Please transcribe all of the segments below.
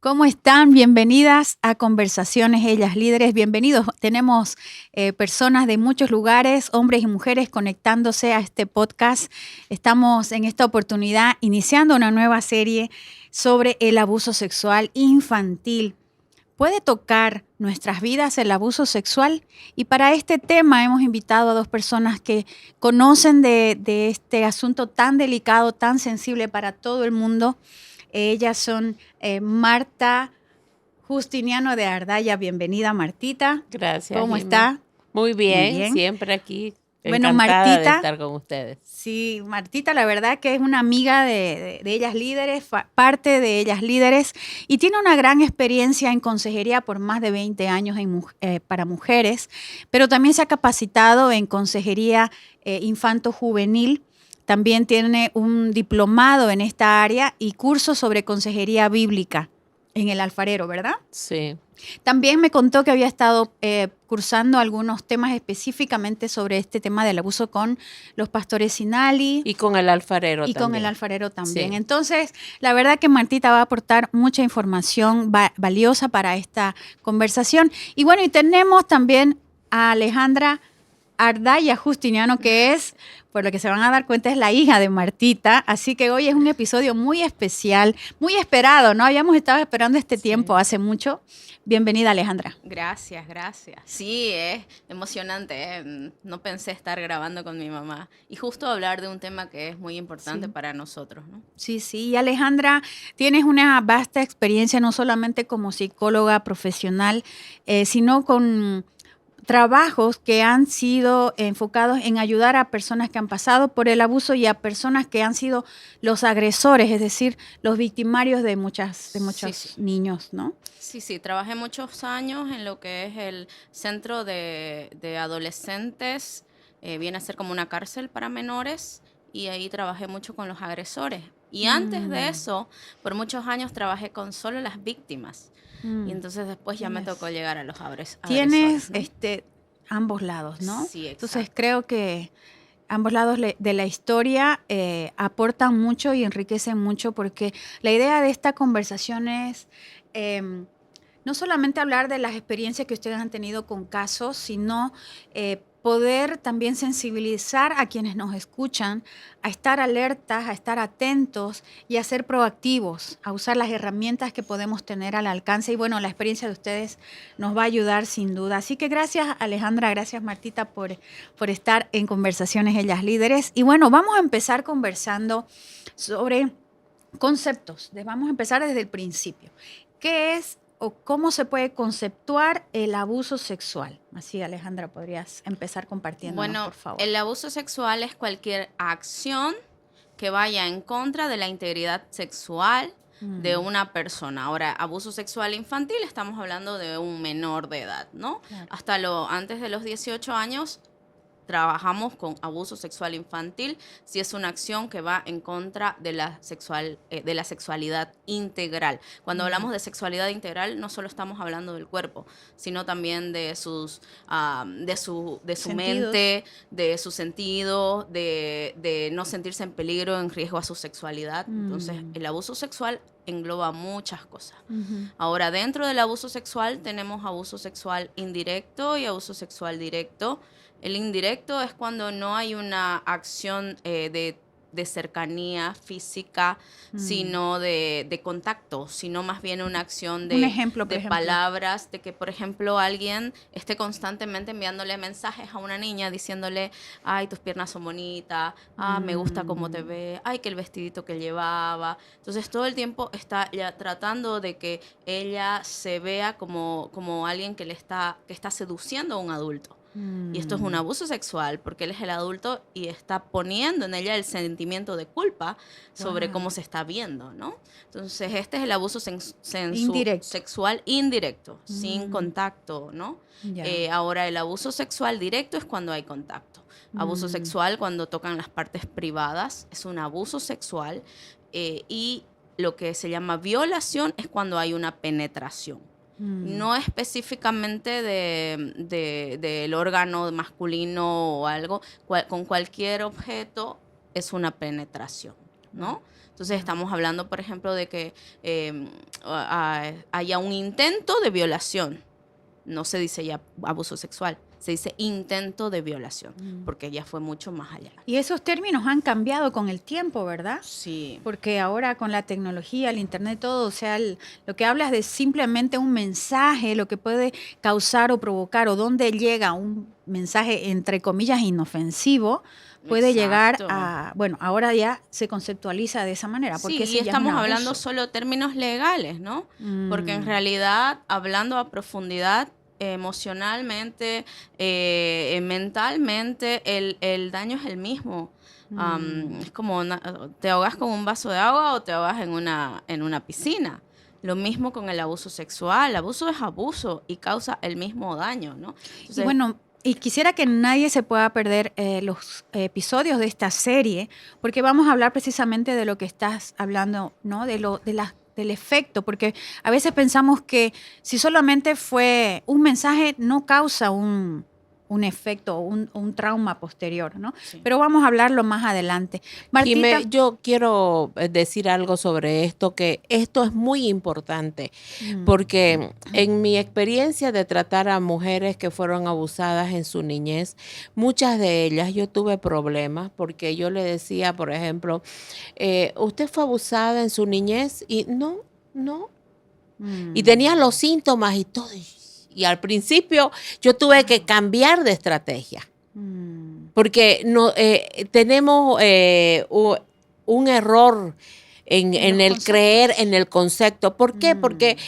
¿Cómo están? Bienvenidas a Conversaciones Ellas Líderes. Bienvenidos. Tenemos personas de muchos lugares, hombres y mujeres, conectándose a este podcast. Estamos en esta oportunidad iniciando una nueva serie sobre el abuso sexual infantil. ¿Puede tocar nuestras vidas el abuso sexual? Y para este tema hemos invitado a dos personas que conocen de este asunto tan delicado, tan sensible para todo el mundo. Ellas son Marta Justiniano de Ardaya. Bienvenida, Martita. Gracias, ¿Cómo Jimé. está? Muy Muy bien, bien. siempre aquí, Bueno, encantada de Martita, estar con ustedes. sí, Martita, la verdad que es una amiga de Ellas Líderes, parte de Ellas Líderes, y tiene una gran experiencia en consejería por más de 20 años para mujeres, pero también se ha capacitado en consejería infanto-juvenil. También tiene un diplomado en esta área y cursos sobre consejería bíblica en el Alfarero, ¿verdad? Sí. También me contó que había estado cursando algunos temas específicamente sobre este tema del abuso con los pastores Sinali. Y con el alfarero Y también. con el alfarero también. Sí. Entonces, la verdad que Martita va a aportar mucha información valiosa para esta conversación. Y bueno, y tenemos también a Alejandra Ardaya Justiniano, que es, por lo que se van a dar cuenta, es la hija de Martita. Así que hoy es un episodio muy especial, muy esperado, ¿no? Habíamos estado esperando este tiempo hace mucho. Bienvenida, Alejandra. Gracias, gracias. Sí, es emocionante. No pensé estar grabando con mi mamá y justo hablar de un tema que es muy importante para nosotros, ¿no? Sí, sí. Y Alejandra, tienes una vasta experiencia no solamente como psicóloga profesional, sino con trabajos que han sido enfocados en ayudar a personas que han pasado por el abuso y a personas que han sido los agresores, es decir, los victimarios de muchos Sí. niños, ¿no? Sí, trabajé muchos años en lo que es el centro de adolescentes, viene a ser como una cárcel para menores, y ahí trabajé mucho con los agresores. Y antes de eso, por muchos años trabajé con solo las víctimas. Y entonces después ya me tocó llegar a los agresores. Tienes ¿No? ambos lados, ¿no? Sí, exacto. Entonces creo que ambos lados de la historia aportan mucho y enriquecen mucho, porque la idea de esta conversación es no solamente hablar de las experiencias que ustedes han tenido con casos, sino poder también sensibilizar a quienes nos escuchan, a estar alertas, a estar atentos y a ser proactivos, a usar las herramientas que podemos tener al alcance. Y bueno, la experiencia de ustedes nos va a ayudar sin duda. Así que gracias, Alejandra, gracias, Martita, por estar en Conversaciones Ellas Líderes. Y bueno, vamos a empezar conversando sobre conceptos. Vamos a empezar desde el principio. ¿Qué es o cómo se puede conceptuar el abuso sexual? Así, Alejandra, podrías empezar compartiéndonos, por favor. El abuso sexual es cualquier acción que vaya en contra de la integridad sexual de una persona. Ahora, abuso sexual infantil, estamos hablando de un menor de edad, ¿no? Claro. Antes de los 18 años trabajamos con abuso sexual infantil si es una acción que va en contra de la sexualidad integral. Cuando hablamos de sexualidad integral, no solo estamos hablando del cuerpo, sino también de su mente, de su sentido, de no sentirse en peligro, en riesgo a su sexualidad. Entonces, el abuso sexual engloba muchas cosas. Ahora, dentro del abuso sexual tenemos abuso sexual indirecto y abuso sexual directo. El indirecto es cuando no hay una acción de cercanía física, sino de contacto, sino más bien una acción Un ejemplo, por de ejemplo. palabras, de que, por ejemplo, alguien esté constantemente enviándole mensajes a una niña diciéndole, ay, tus piernas son bonitas, me gusta cómo te ves, ay, que el vestidito que llevaba. Entonces, todo el tiempo está ya tratando de que ella se vea como alguien que está seduciendo a un adulto. Y esto es un abuso sexual porque él es el adulto y está poniendo en ella el sentimiento de culpa sobre cómo se está viendo, ¿no? Entonces, este es el abuso sexual indirecto, sin contacto, ¿no? Ahora, el abuso sexual directo es cuando hay contacto. Abuso sexual cuando tocan las partes privadas, es un abuso sexual. Y lo que se llama violación es cuando hay una penetración. No específicamente del órgano masculino o algo, con cualquier objeto es una penetración. ¿no? Entonces estamos hablando, por ejemplo, de que haya un intento de violación. No se dice ya abuso sexual, se dice intento de violación, porque ya fue mucho más allá. Y esos términos han cambiado con el tiempo, ¿verdad? Sí. Porque ahora con la tecnología, el internet, todo, o sea, lo que hablas de simplemente un mensaje, lo que puede causar o provocar, o dónde llega un mensaje, entre comillas, inofensivo, puede llegar Exacto. a, bueno, ahora ya se conceptualiza de esa manera. Porque Sí, ese y ya es un estamos abuso. hablando solo términos legales, ¿no? Porque en realidad, hablando a profundidad, emocionalmente, mentalmente, el daño es el mismo. Es como te ahogas con un vaso de agua o te ahogas en una piscina. Lo mismo con el abuso sexual. Abuso es abuso y causa el mismo daño, ¿no? Entonces, Y bueno, y quisiera que nadie se pueda perder los episodios de esta serie, porque vamos a hablar precisamente de lo que estás hablando, ¿no? Del efecto, porque a veces pensamos que si solamente fue un mensaje, no causa un efecto, un trauma posterior, ¿no? sí. Pero vamos a hablarlo más adelante. Martita, Jimé, yo quiero decir algo sobre esto, que esto es muy importante, porque en mi experiencia de tratar a mujeres que fueron abusadas en su niñez, muchas de ellas yo tuve problemas, porque yo le decía, por ejemplo, ¿usted fue abusada en su niñez? Y no. Y tenía los síntomas y todo. Y al principio yo tuve que cambiar de estrategia. Porque no tenemos un error en el creer en el concepto. ¿Por qué? Porque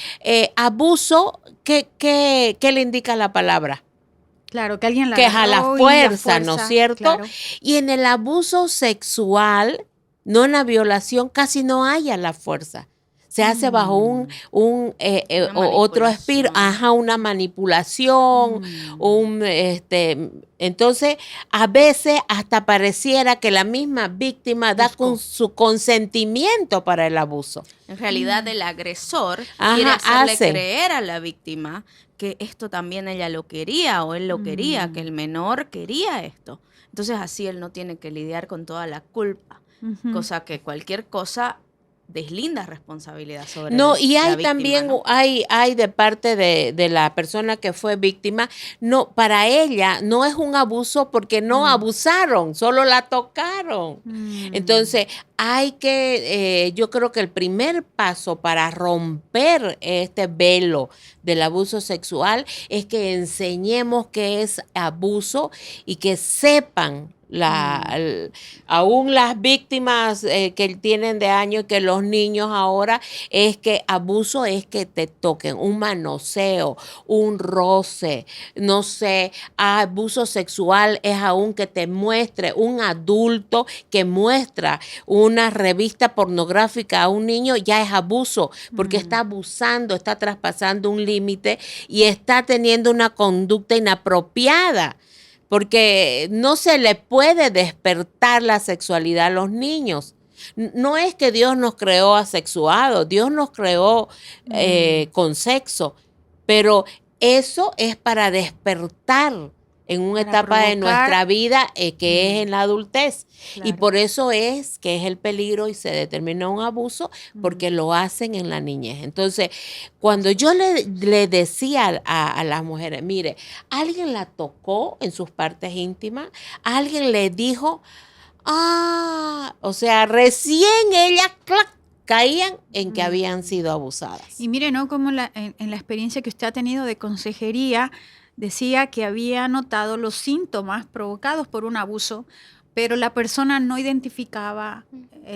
abuso, ¿qué le indica la palabra? claro, que alguien la Que es a la agarró y fuerza, ¿no es cierto? claro. Y en el abuso sexual, no en la violación, casi no hay a la fuerza. Se hace bajo otro espíritu, una manipulación, entonces a veces hasta pareciera que la misma víctima da con su consentimiento para el abuso. En realidad el agresor quiere hacerle creer a la víctima que esto también ella lo quería o él lo quería, que el menor quería esto. Entonces así él no tiene que lidiar con toda la culpa, cosa que cualquier cosa deslinda responsabilidad sobre no, y hay la víctima, también, ¿no? hay de parte de la persona que fue víctima, no, para ella no es un abuso porque no abusaron, solo la tocaron. Entonces, hay que, yo creo que el primer paso para romper este velo del abuso sexual es que enseñemos qué es abuso y que sepan aún las víctimas que tienen de años, que los niños ahora, es que abuso es que te toquen, un manoseo, un roce, no sé, abuso sexual es aún que te muestre un adulto que muestra una revista pornográfica a un niño, ya es abuso, porque está abusando, está traspasando un límite y está teniendo una conducta inapropiada. Porque no se le puede despertar la sexualidad a los niños. No es que Dios nos creó asexuados, Dios nos creó con sexo, pero eso es para despertar en una etapa de nuestra vida que es en la adultez. Claro. Y por eso es que es el peligro y se determina un abuso porque lo hacen en la niñez. Entonces, cuando yo le decía a las mujeres, mire, alguien la tocó en sus partes íntimas, alguien le dijo, o sea, recién ellas, caían en que habían sido abusadas. Y mire, ¿no? Como en la experiencia que usted ha tenido de consejería, decía que había notado los síntomas provocados por un abuso, pero la persona no identificaba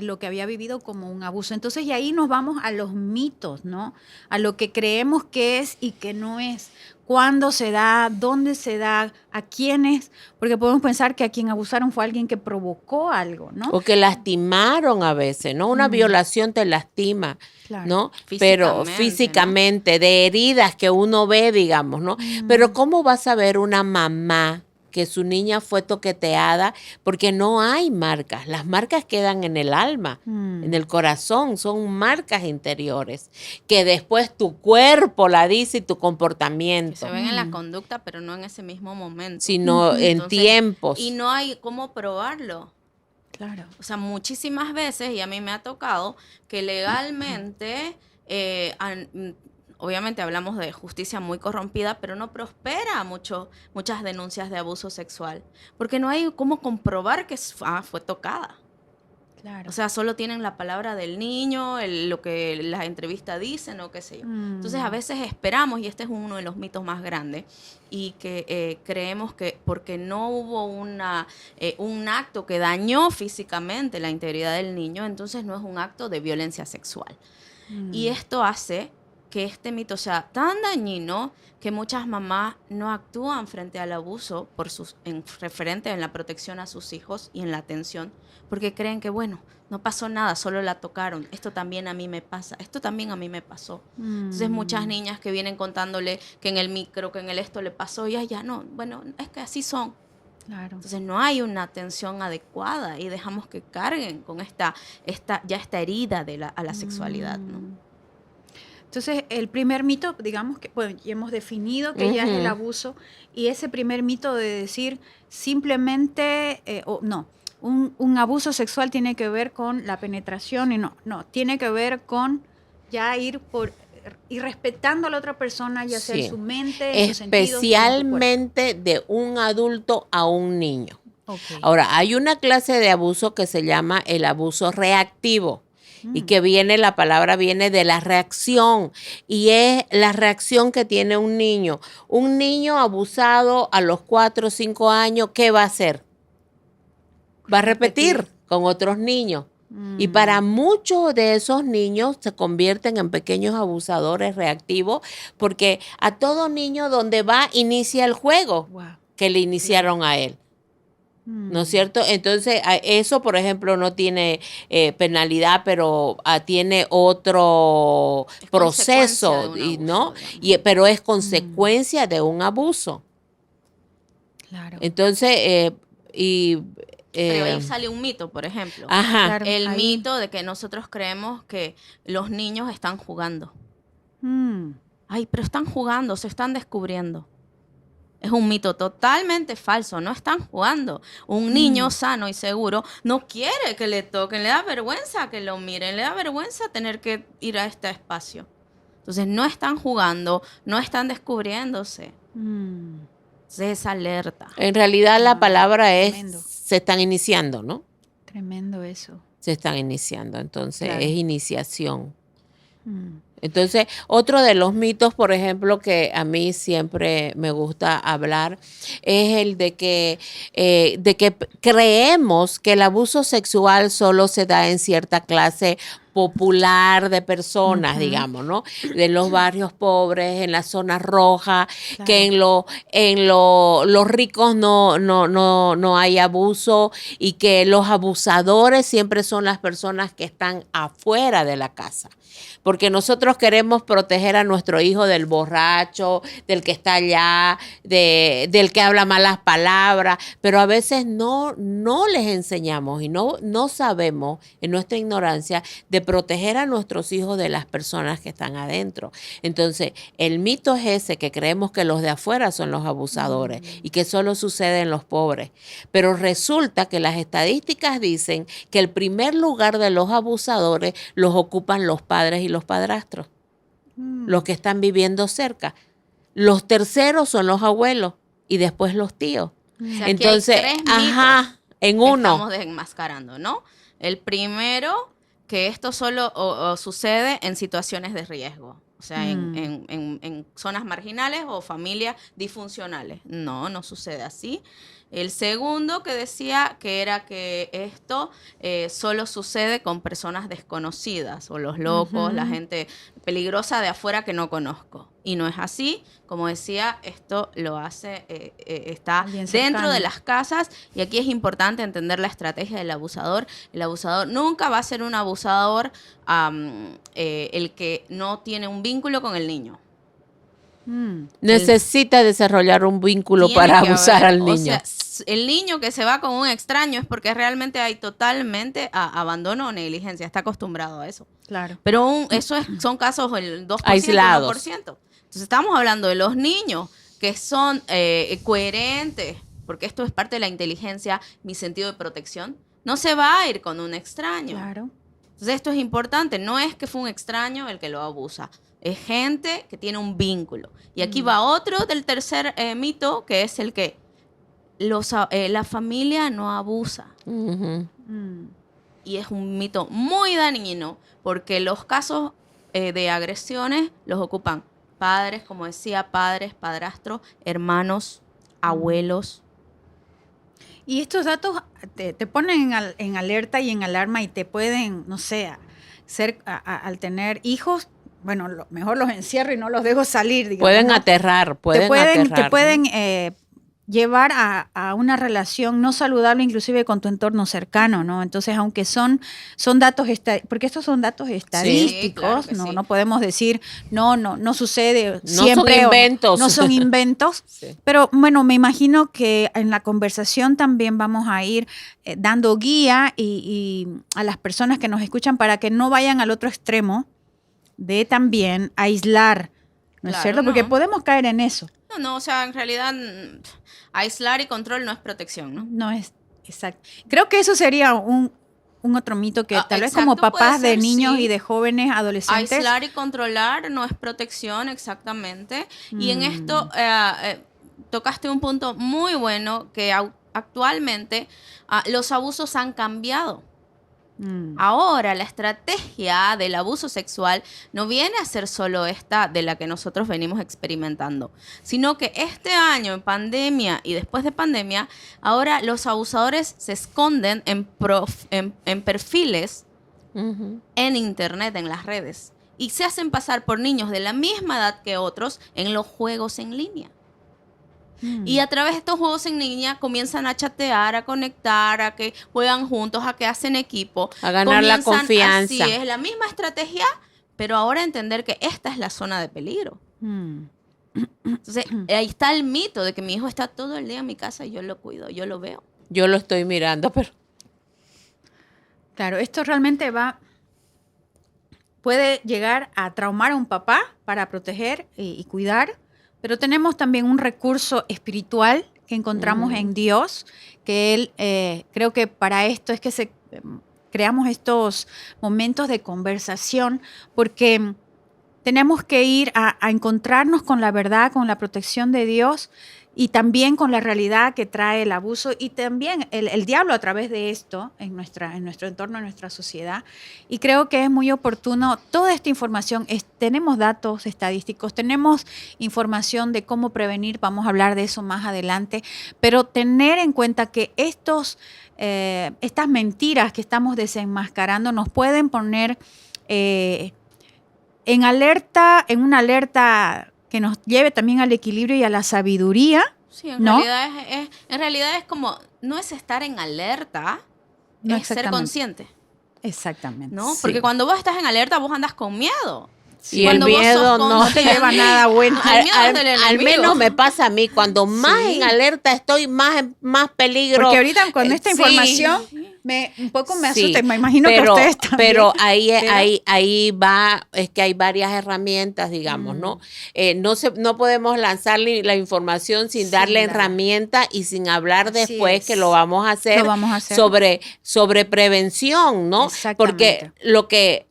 lo que había vivido como un abuso. Entonces, y ahí nos vamos a los mitos, ¿no? A lo que creemos que es y que no es. ¿Cuándo se da? ¿Dónde se da? ¿A quiénes? Porque podemos pensar que a quien abusaron fue alguien que provocó algo, ¿no? O que lastimaron a veces, ¿no? Una violación te lastima, claro, ¿no? Pero físicamente, ¿no? De heridas que uno ve, digamos, ¿no? Pero ¿cómo vas a ver una mamá que su niña fue toqueteada? Porque no hay marcas. Las marcas quedan en el alma, en el corazón. Son marcas interiores que después tu cuerpo la dice y tu comportamiento. Que se ven en la conducta, pero no en ese mismo momento. Sino en tiempos. Y no hay cómo probarlo. Claro. O sea, muchísimas veces, y a mí me ha tocado, que legalmente, obviamente hablamos de justicia muy corrompida, pero no prospera muchas denuncias de abuso sexual, porque no hay cómo comprobar que fue tocada. Claro. O sea, solo tienen la palabra del niño, lo que las entrevistas dicen o qué sé yo. Entonces, a veces esperamos, y este es uno de los mitos más grandes, y que creemos que porque no hubo un acto que dañó físicamente la integridad del niño, entonces no es un acto de violencia sexual. Y esto hace que este mito sea tan dañino que muchas mamás no actúan frente al abuso referente en la protección a sus hijos y en la atención, porque creen que, bueno, no pasó nada, solo la tocaron. Esto también a mí me pasa, esto también a mí me pasó. Entonces muchas niñas que vienen contándole que en el micro, que en el esto le pasó, y ya no, bueno, es que así son. Claro. Entonces no hay una atención adecuada y dejamos que carguen con esta herida a la sexualidad, ¿no? Entonces, el primer mito, digamos que ya hemos definido que ya es el abuso, y ese primer mito de decir simplemente, un abuso sexual tiene que ver con la penetración, y no, tiene que ver con ya ir respetando a la otra persona, ya sea en su mente, en sus sentidos, especialmente de un adulto a un niño. Okay. Ahora, hay una clase de abuso que se llama el abuso reactivo. Y que la palabra viene de la reacción, y es la reacción que tiene un niño. Un niño abusado a los 4 o 5 años, ¿qué va a hacer? Va a repetir con otros niños. Y para muchos de esos niños se convierten en pequeños abusadores reactivos, porque a todo niño donde va inicia el juego que le iniciaron a él. ¿No es cierto? Entonces, eso, por ejemplo, no tiene penalidad, pero tiene otro proceso, ¿no? Pero es consecuencia de un abuso. Claro. Entonces, pero ahí sale un mito, por ejemplo. Ajá. Claro, el mito de que nosotros creemos que los niños están jugando. Ay, pero están jugando, se están descubriendo. Es un mito totalmente falso, no están jugando. Un niño sano y seguro no quiere que le toquen, le da vergüenza que lo miren, le da vergüenza tener que ir a este espacio. Entonces no están jugando, no están descubriéndose. Entonces es alerta. En realidad la palabra es, tremendo. Se están iniciando, ¿no? Tremendo eso. Se están iniciando, entonces Claro. es iniciación. Entonces, otro de los mitos, por ejemplo, que a mí siempre me gusta hablar, es el de que creemos que el abuso sexual solo se da en cierta clase popular de personas, digamos, ¿no? De los barrios pobres, en las zonas rojas, Claro. que en los ricos no hay abuso, y que los abusadores siempre son las personas que están afuera de la casa. Porque nosotros queremos proteger a nuestro hijo del borracho, del que está allá, del que habla malas palabras, pero a veces no les enseñamos y no sabemos, en nuestra ignorancia, de proteger a nuestros hijos de las personas que están adentro. Entonces, el mito es ese, que creemos que los de afuera son los abusadores y que solo sucede en los pobres. Pero resulta que las estadísticas dicen que el primer lugar de los abusadores los ocupan los padres y los padrastros, los que están viviendo cerca. Los terceros son los abuelos y después los tíos. O sea, entonces, aquí hay 3 mitos en que uno. estamos desenmascarando, ¿no? El primero, que esto solo sucede en situaciones de riesgo. O sea, en zonas marginales o familias disfuncionales. No sucede así. El segundo, que decía que era que esto solo sucede con personas desconocidas, o los locos, la gente peligrosa de afuera que no conozco. Y no es así. Como decía, esto lo hace, está dentro de las casas, y aquí es importante entender la estrategia del abusador. El abusador nunca va a ser un abusador el que no tiene un vínculo con el niño. Necesita desarrollar un vínculo para abusar al niño. O sea, el niño que se va con un extraño es porque realmente hay totalmente abandono o negligencia, está acostumbrado a eso. Claro. Pero son casos el 2%, aislados. 1%. Entonces estamos hablando de los niños que son coherentes, porque esto es parte de la inteligencia, mi sentido de protección. no se va a ir con un extraño. Claro. Entonces esto es importante, no es que fue un extraño el que lo abusa, es gente que tiene un vínculo. Y aquí va otro del tercer mito, que es el que la familia no abusa. Ujú. Y es un mito muy dañino, porque los casos de agresiones los ocupan padres, como decía, padres, padrastros, hermanos, abuelos. Y estos datos te ponen en alerta y en alarma y te pueden, no sé, al tener hijos, bueno, mejor los encierro y no los dejo salir, digamos. Pueden ¿no? aterrar, Te aterrar, pueden ¿no? Llevar a una relación no saludable, inclusive con tu entorno cercano, ¿no? Entonces, aunque son datos, porque estos son datos estadísticos, claro que ¿no? sí. No podemos decir, no sucede No siempre. son inventos. No son inventos. Sí. Pero bueno, me imagino que en la conversación también vamos a ir dando guía y a las personas que nos escuchan para que no vayan al otro extremo de también aislar, ¿no es Claro, cierto? Porque no. podemos caer en eso. No, o sea, en realidad aislar y control no es protección, ¿no? No es exacto. Creo que eso sería un otro mito que tal vez como exacto, papás puede de ser, niños sí. y de jóvenes adolescentes. Aislar y controlar no es protección, exactamente. Y en esto tocaste un punto muy bueno, que actualmente los abusos han cambiado. Ahora la estrategia del abuso sexual no viene a ser solo esta de la que nosotros venimos experimentando, sino que este año en pandemia y después de pandemia, ahora los abusadores se esconden en perfiles en internet, en las redes, y se hacen pasar por niños de la misma edad que otros en los juegos en línea. Y a través de estos juegos en línea comienzan a chatear, a conectar, a que juegan juntos, a que hacen equipo. A ganar la Comienzan, confianza. así es, la misma estrategia, pero ahora entender que esta es la zona de peligro. Entonces, ahí está el mito de que mi hijo está todo el día en mi casa y yo lo cuido, yo lo veo. Yo lo estoy mirando, pero... Claro, esto realmente puede llegar a traumar a un papá para proteger y cuidar, pero tenemos también un recurso espiritual que encontramos en Dios, que Él, creo que para esto es que creamos estos momentos de conversación, porque tenemos que ir a encontrarnos con la verdad, con la protección de Dios y también con la realidad que trae el abuso y también el diablo a través de esto en nuestro entorno, en nuestra sociedad. Y creo que es muy oportuno toda esta información. Tenemos datos estadísticos, tenemos información de cómo prevenir, vamos a hablar de eso más adelante, pero tener en cuenta que estas mentiras que estamos desenmascarando nos pueden poner en una alerta que nos lleve también al equilibrio y a la sabiduría. Sí, en ¿no? realidad es como, no es estar en alerta, No, es ser consciente, Exactamente. ¿no? Sí. Porque cuando vos estás en alerta, vos andas con miedo. Y el miedo no te lleva a nada bueno. El miedo es del al enemigo. menos me pasa a mí, cuando más en alerta estoy, más peligro. Porque ahorita con esta sí. información un poco me Sí, asusta, me imagino que ustedes también. Pero ahí va, es que hay varias herramientas, digamos, ¿no? No podemos lanzar la información sin darle herramientas y sin hablar después, que lo vamos a hacer, sobre prevención, ¿no? Porque lo que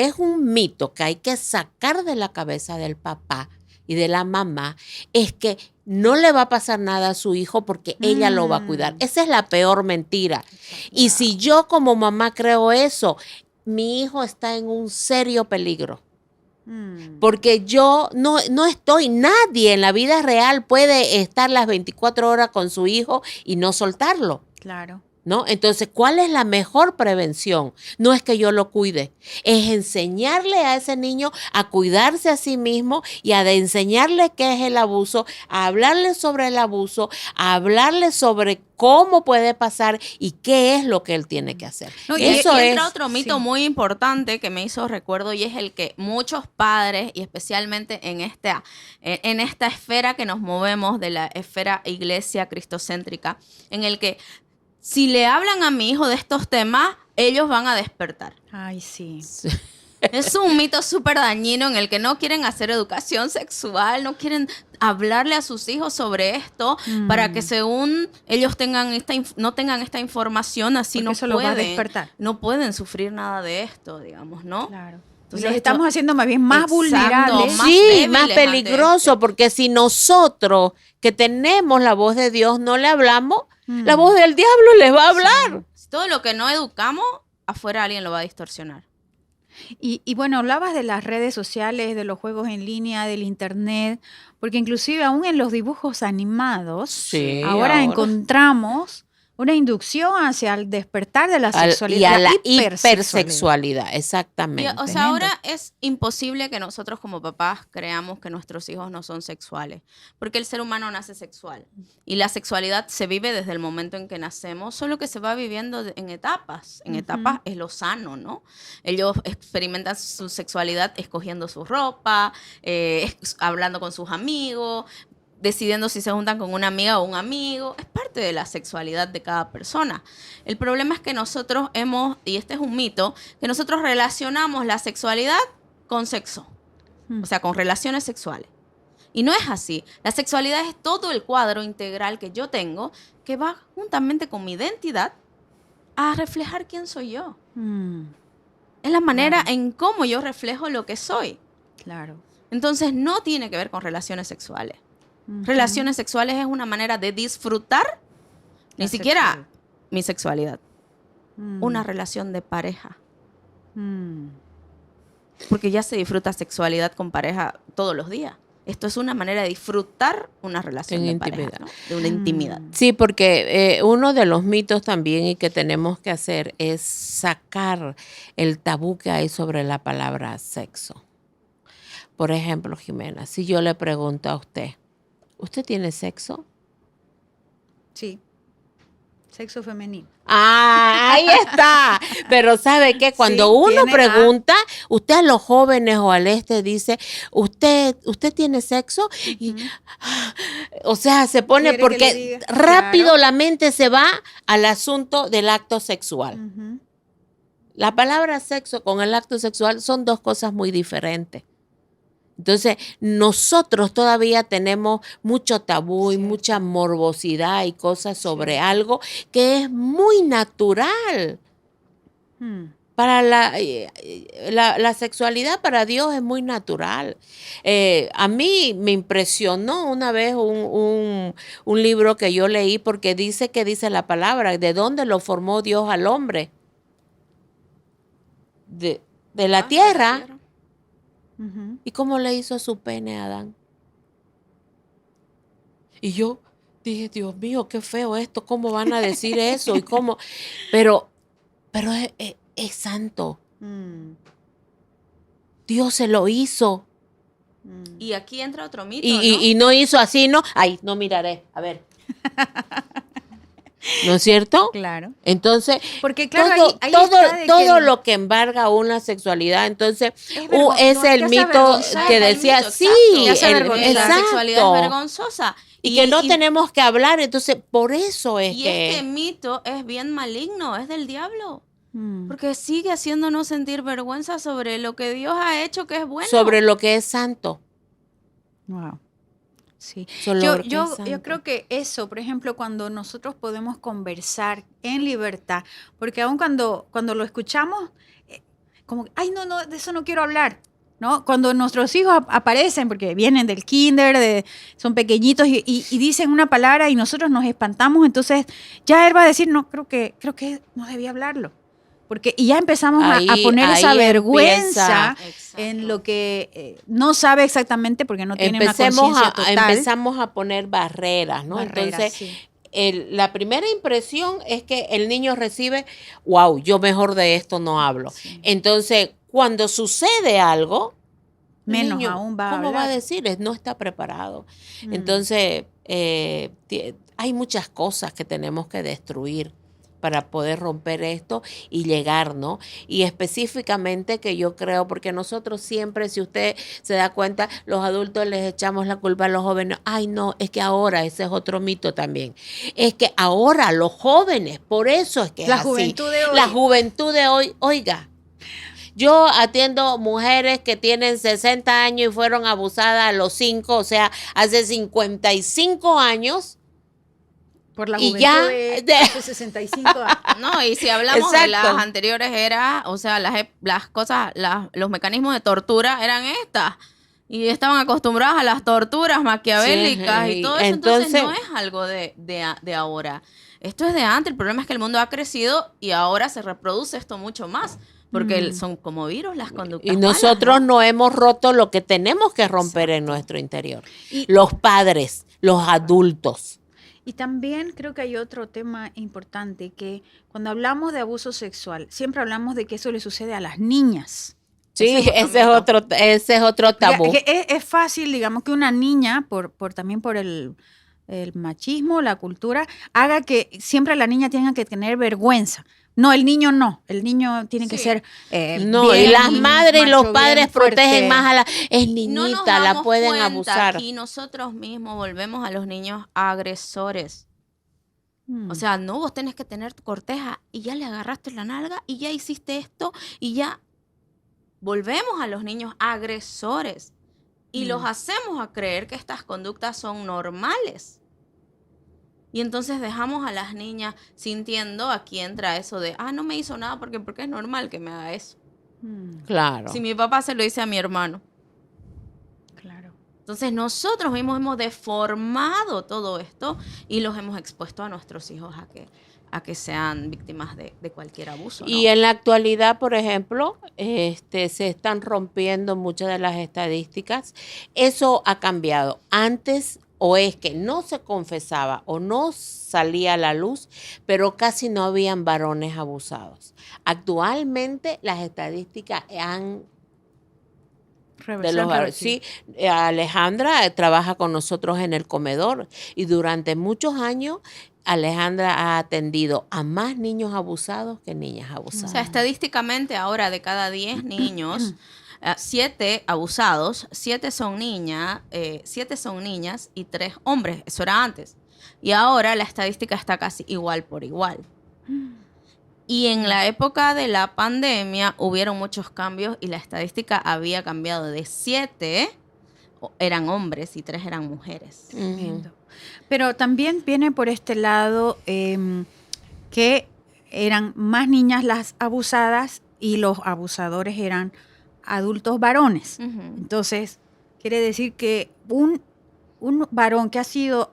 es un mito que hay que sacar de la cabeza del papá y de la mamá es que no le va a pasar nada a su hijo porque ella lo va a cuidar. Esa es la peor mentira. Y si yo como mamá creo eso, mi hijo está en un serio peligro. Porque yo no estoy, nadie en la vida real puede estar las 24 horas con su hijo y no soltarlo. Claro. ¿No? Entonces, ¿cuál es la mejor prevención? No es que yo lo cuide, es enseñarle a ese niño a cuidarse a sí mismo y a enseñarle qué es el abuso, a hablarle sobre el abuso, a hablarle sobre cómo puede pasar y qué es lo que él tiene que hacer. No, y entra otro mito muy importante que me hizo recuerdo, y es el que muchos padres, y especialmente en esta esfera que nos movemos, de la esfera iglesia cristocéntrica, en el que si le hablan a mi hijo de estos temas, ellos van a despertar. Ay, sí. Es un mito súper dañino en el que no quieren hacer educación sexual, no quieren hablarle a sus hijos sobre esto para que según ellos tengan no tengan esta información, así Porque no eso los va a pueden, despertar. no pueden sufrir nada de esto, digamos, ¿no? Claro. Entonces, Los estamos haciendo más bien más Exacto, vulnerables. más Sí, débiles más ante peligroso, esto. porque si nosotros que tenemos la voz de Dios no le hablamos, la voz del diablo les va a hablar. Todo lo que no educamos, afuera alguien lo va a distorsionar. Y bueno, hablabas de las redes sociales, de los juegos en línea, del internet, porque inclusive aún en los dibujos animados, Sí, ahora encontramos una inducción hacia el despertar de la y sexualidad, a la hipersexualidad. hipersexualidad, exactamente. O sea, ahora es imposible que nosotros como papás creamos que nuestros hijos no son sexuales, porque el ser humano nace sexual y la sexualidad se vive desde el momento en que nacemos, solo que se va viviendo en etapas. En etapas es lo sano, ¿no? Ellos experimentan su sexualidad escogiendo su ropa, hablando con sus amigos, decidiendo si se juntan con una amiga o un amigo. Es parte de la sexualidad de cada persona. El problema es que nosotros y este es un mito, que nosotros relacionamos la sexualidad con sexo, o sea, con relaciones sexuales. Y no es así. La sexualidad es todo el cuadro integral que yo tengo, que va juntamente con mi identidad a reflejar quién soy yo. Es la manera en cómo yo reflejo lo que soy. Claro. Entonces no tiene que ver con relaciones sexuales. Relaciones sexuales es una manera de disfrutar, ni siquiera mi sexualidad, una relación de pareja. Porque ya se disfruta sexualidad con pareja todos los días. Esto es una manera de disfrutar una relación de pareja, ¿no? De una intimidad. Sí, porque uno de los mitos también y que tenemos que hacer es sacar el tabú que hay sobre la palabra sexo. Por ejemplo, Jimena, si yo le pregunto a usted, ¿usted tiene sexo? Sí. Sexo femenino. Ah, ahí está. Pero ¿sabe qué? Cuando Sí, uno tiene pregunta, usted a los jóvenes o al dice, ¿usted tiene sexo? Y, o sea, se pone ¿Quiere que porque le diga? rápido Claro. la mente se va al asunto del acto sexual. La palabra sexo con el acto sexual son dos cosas muy diferentes. Entonces, nosotros todavía tenemos mucho tabú y mucha morbosidad y cosas sobre algo que es muy natural. Para la sexualidad para Dios es muy natural. A mí me impresionó una vez un libro que yo leí porque dice la palabra, ¿de dónde lo formó Dios al hombre? De la tierra. ¿Y cómo le hizo su pene a Adán? Y yo dije, Dios mío, qué feo esto, ¿cómo van a decir eso? Y cómo, pero es santo. Dios se lo hizo. Y aquí entra otro mito, Y no hizo así, ¿no? Ay, no miraré, a ver. ¿No es cierto? Claro. Entonces, porque claro, ahí todo lo que embarga una sexualidad, entonces es el mito que decía, sí, la sexualidad es vergonzosa. Y que no tenemos que hablar, entonces por eso es que... este mito es bien maligno, es del diablo. Porque sigue haciéndonos sentir vergüenza sobre lo que Dios ha hecho que es bueno. Sobre lo que es santo. Wow. Sí. Yo creo que eso, por ejemplo, cuando nosotros podemos conversar en libertad, porque aun cuando lo escuchamos, como, ay, no, de eso no quiero hablar, ¿no? Cuando nuestros hijos aparecen, porque vienen del kinder, son pequeñitos y dicen una palabra y nosotros nos espantamos, entonces ya él va a decir, no, creo que no debía hablarlo. Y ya empezamos a poner esa vergüenza en lo que no sabe exactamente porque no tiene una conciencia total. Empezamos a poner barreras, ¿no? Entonces, sí. La primera impresión es que el niño recibe, wow, yo mejor de esto no hablo. Sí. Entonces, cuando sucede algo, menos niño, aún va a hablar. ¿Cómo va a decir? No está preparado. Entonces, hay muchas cosas que tenemos que destruir para poder romper esto y llegar, ¿no? Y específicamente que yo creo, porque nosotros siempre, si usted se da cuenta, los adultos les echamos la culpa a los jóvenes. Ay, no, es que ahora, ese es otro mito también. Es que ahora los jóvenes, por eso es que es así. Juventud de hoy. La juventud de hoy, oiga, Yo atiendo mujeres que tienen 60 años y fueron abusadas a los 5, o sea, hace 55 años. Por la Y juventud ya de hace 65 años. No, y si hablamos de Exacto. las anteriores eras, o sea, las cosas, los mecanismos de tortura eran estas. Y estaban acostumbradas a las torturas maquiavélicas Sí, y todo eso. Entonces no entonces- es algo de ahora. Esto es de antes. El problema es que el mundo ha crecido y ahora se reproduce esto mucho más. Porque son como virus las conductas Y nosotros malas, ¿no? no hemos roto lo que tenemos que romper en nuestro interior. Y- Los padres, los adultos. Y también creo que hay otro tema importante, que cuando hablamos de abuso sexual, siempre hablamos de que eso le sucede a las niñas. Sí, Ese es otro mito. ese es otro tabú. Que es fácil, digamos, que una niña, también por el machismo, la cultura, haga que siempre la niña tenga que tener vergüenza. No, el niño no. El niño tiene que Sí. ser No, y bien las madres y los macho, padres bien fuerte. protegen más a la... Es No nos niñita, la damos pueden cuenta, abusar. aquí nosotros mismos volvemos a los niños agresores. Mm. O sea, no, vos tenés que tener tu corteja y ya le agarraste la nalga y ya hiciste esto y ya volvemos a los niños agresores y los hacemos a creer que estas conductas son normales. Y entonces dejamos a las niñas sintiendo, aquí entra eso de, no me hizo nada porque es normal que me haga eso. Claro. Si mi papá se lo dice a mi hermano. Claro. Entonces nosotros mismos hemos deformado todo esto y los hemos expuesto a nuestros hijos a que sean víctimas de cualquier abuso, ¿no? Y en la actualidad, por ejemplo, se están rompiendo muchas de las estadísticas. Eso ha cambiado. Antes o es que no se confesaba o no salía a la luz, pero casi no habían varones abusados. Actualmente las estadísticas han... De los varones. Sí, Alejandra trabaja con nosotros en el comedor y durante muchos años Alejandra ha atendido a más niños abusados que niñas O abusadas. sea, estadísticamente ahora de cada 10 niños, 7 abusados, 7 son niñas y 3 hombres. Eso era antes. Y ahora la estadística está casi igual por igual. Y en la época de la pandemia hubieron muchos cambios y la estadística había cambiado de 7 eran hombres y 3 eran mujeres. Entiendo. Pero también viene por este lado que eran más niñas las abusadas y los abusadores eran adultos varones. Ujú. Entonces, quiere decir que un varón que ha sido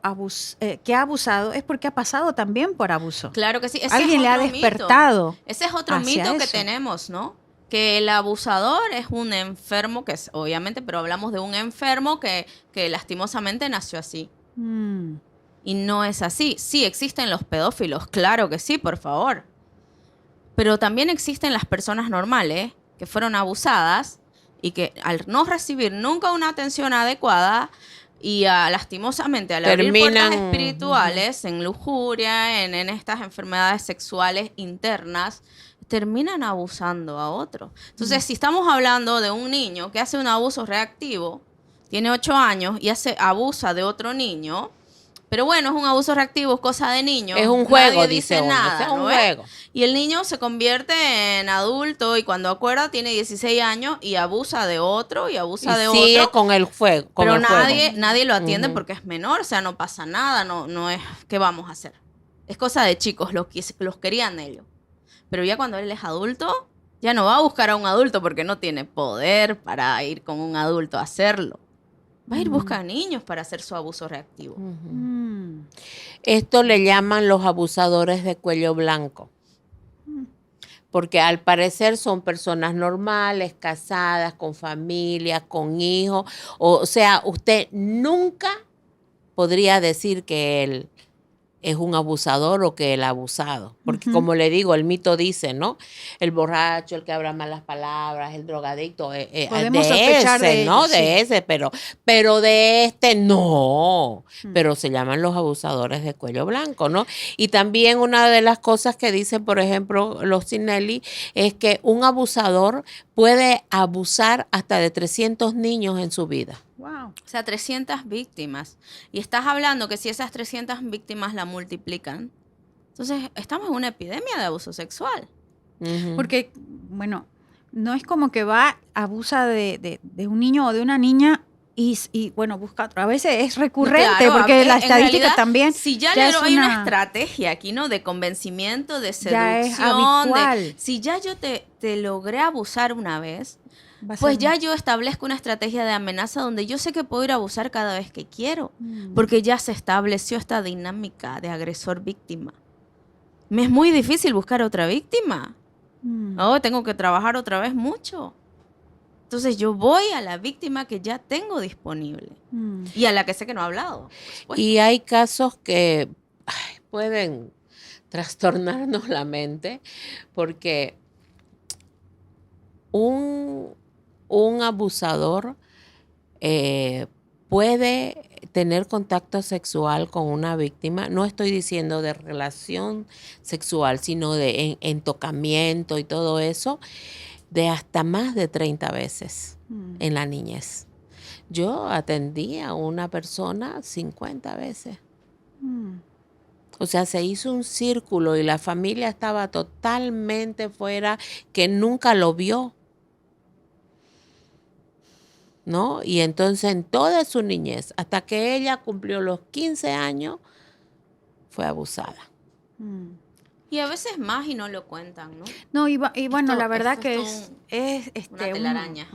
que ha abusado es porque ha pasado también por abuso. Claro que sí. Ese Alguien es le ha otro mito. despertado. Ese es otro hacia mito que eso. tenemos, ¿no? Que el abusador es un enfermo, que es obviamente, pero hablamos de un enfermo que lastimosamente nació así. Mm. Y no es así. Sí, existen los pedófilos, claro que sí, por favor. Pero también existen las personas normales que fueron abusadas y que al no recibir nunca una atención adecuada y lastimosamente al abrir Terminan- puertas espirituales en lujuria, en estas enfermedades sexuales internas, terminan abusando a otro. Entonces, si estamos hablando de un niño que hace un abuso reactivo, tiene 8 años y abusa de otro niño, pero bueno, es un abuso reactivo, es cosa de niño. Es un juego, Nadie dice dice uno, nada, es un ¿no es? juego. Y el niño se convierte en adulto y cuando acuerda tiene 16 años y abusa de otro y abusa de Y sigue otro. con el fuego. Con Pero el juego. nadie lo atiende Ujú. porque es menor, o sea, no pasa nada, no es, ¿qué vamos a hacer? Es cosa de chicos, los querían ellos. Pero ya cuando él es adulto, ya no va a buscar a un adulto porque no tiene poder para ir con un adulto a hacerlo. Va a ir buscar a niños para hacer su abuso reactivo. Ujú. Mm. Esto le llaman los abusadores de cuello blanco. Porque al parecer son personas normales, casadas, con familia, con hijos. O sea, usted nunca podría decir que él es un abusador o que el abusado. Porque como le digo, el mito dice, ¿no? El borracho, el que habla malas palabras, el drogadicto, Podemos sospechar de ¿no? ellos, De sí. ese, pero de este no. Pero se llaman los abusadores de cuello blanco, ¿no? Y también una de las cosas que dicen, por ejemplo, los Cinelli, es que un abusador puede abusar hasta de 300 niños en su vida. Wow. O sea, 300 víctimas. Y estás hablando que si esas 300 víctimas la multiplican, entonces estamos en una epidemia de abuso sexual. Ujú. Porque, bueno, no es como que va, abusa de un niño o de una niña y bueno, busca otro. A veces es recurrente, Claro, porque la en estadística realidad, también. Si ya, es hay una estrategia aquí, ¿no? De convencimiento, de Ya es seducción. habitual. Si ya yo te logré abusar una vez, Va a pues ser- ya yo establezco una estrategia de amenaza donde yo sé que puedo ir a abusar cada vez que quiero. Porque ya se estableció esta dinámica de agresor-víctima. Me es muy difícil buscar otra víctima. Oh, tengo que trabajar otra vez mucho. Entonces yo voy a la víctima que ya tengo disponible y a la que sé que no ha hablado. Y hay casos que pueden trastornarnos la mente porque un abusador puede tener contacto sexual con una víctima. No estoy diciendo de relación sexual, sino de en tocamiento y todo eso, de hasta más de 30 veces en la niñez. Yo atendí a una persona 50 veces. O sea, se hizo un círculo y la familia estaba totalmente fuera, que nunca lo vio, ¿no? Y entonces en toda su niñez, hasta que ella cumplió los 15 años, fue abusada. Y a veces más y no lo cuentan, ¿no? No, y bueno, Esto- la verdad esto que es es una telaraña.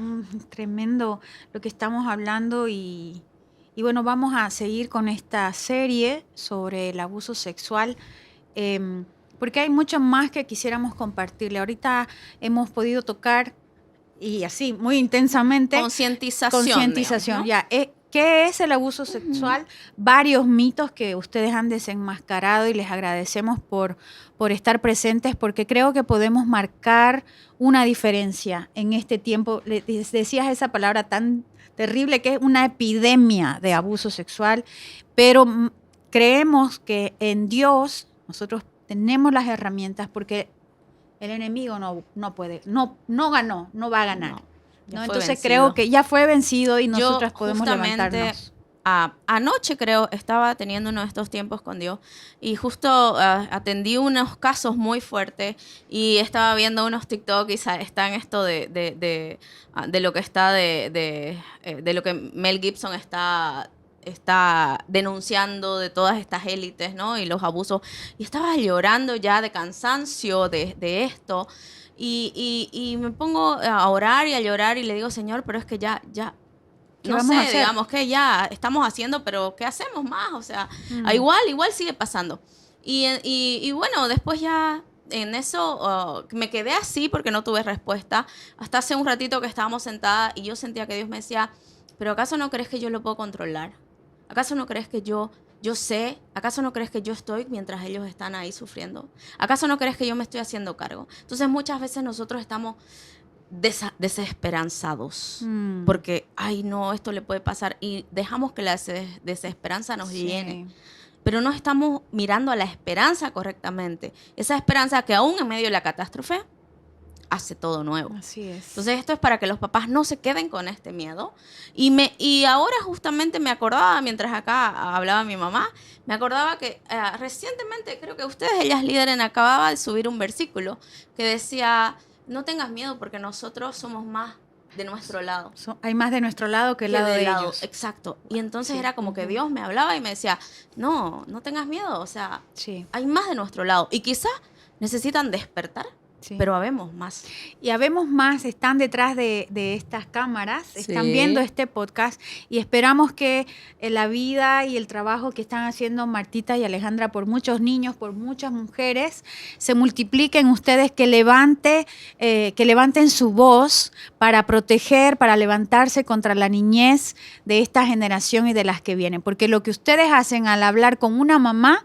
tremendo lo que estamos hablando y bueno, vamos a seguir con esta serie sobre el abuso sexual, porque hay mucho más que quisiéramos compartirle. Ahorita hemos podido tocar y así, muy intensamente. Concientización, digamos, ¿no? Ya. ¿Qué es el abuso sexual? Varios mitos que ustedes han desenmascarado y les agradecemos por estar presentes, porque creo que podemos marcar una diferencia en este tiempo. Les decías esa palabra tan terrible que es una epidemia de abuso sexual, pero creemos que en Dios nosotros tenemos las herramientas porque el enemigo no puede, no ganó, no va a ganar. Ya fue Entonces vencido. creo que ya fue vencido y Yo nosotras podemos justamente, levantarnos. Anoche creo estaba teniendo uno de estos tiempos con Dios y justo atendí unos casos muy fuertes y estaba viendo unos TikTok y está en esto de lo que está de lo que Mel Gibson está denunciando de todas estas élites, ¿no? Y los abusos. Y estaba llorando ya de cansancio de esto. Y me pongo a orar y a llorar y le digo, Señor, pero es que ya ¿Qué no vamos a sé, hacer? digamos que ya estamos haciendo, pero ¿qué hacemos más? O sea, igual sigue pasando. Y bueno, después ya en eso me quedé así porque no tuve respuesta. Hasta hace un ratito que estábamos sentadas y yo sentía que Dios me decía, ¿pero acaso no crees que yo lo puedo controlar? ¿Acaso no crees que yo sé? ¿Acaso no crees que yo estoy mientras ellos están ahí sufriendo? ¿Acaso no crees que yo me estoy haciendo cargo? Entonces muchas veces nosotros estamos desesperanzados porque, ay no, esto le puede pasar y dejamos que la desesperanza nos llene. Pero no estamos mirando a la esperanza correctamente. Esa esperanza que aún en medio de la catástrofe hace todo nuevo. Así es. Entonces esto es para que los papás no se queden con este miedo. Y ahora justamente me acordaba, mientras acá hablaba mi mamá, me acordaba que recientemente, creo que ustedes, Ellas Líderes, acababa de subir un versículo que decía, no tengas miedo porque nosotros somos más de nuestro lado. Hay más de nuestro lado que el lado de ellos. Exacto. Y entonces era como que Dios me hablaba y me decía, no tengas miedo, o sea, hay más de nuestro lado. Y quizás necesitan despertar, pero habemos más. Y habemos más, están detrás de estas cámaras, están viendo este podcast y esperamos que la vida y el trabajo que están haciendo Martita y Alejandra por muchos niños, por muchas mujeres, se multipliquen ustedes, que levanten su voz para proteger, para levantarse contra la niñez de esta generación y de las que vienen. Porque lo que ustedes hacen al hablar con una mamá,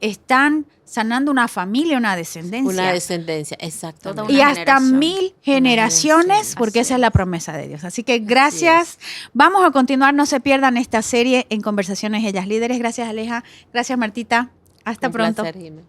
están sanando una familia, una descendencia. Una descendencia, exacto. Y hasta 1000 generaciones, porque esa es la promesa de Dios. Así que gracias. Vamos a continuar, no se pierdan esta serie en Conversaciones Ellas Líderes. Gracias, Aleja. Gracias, Martita. Hasta pronto. Un placer, Jimena.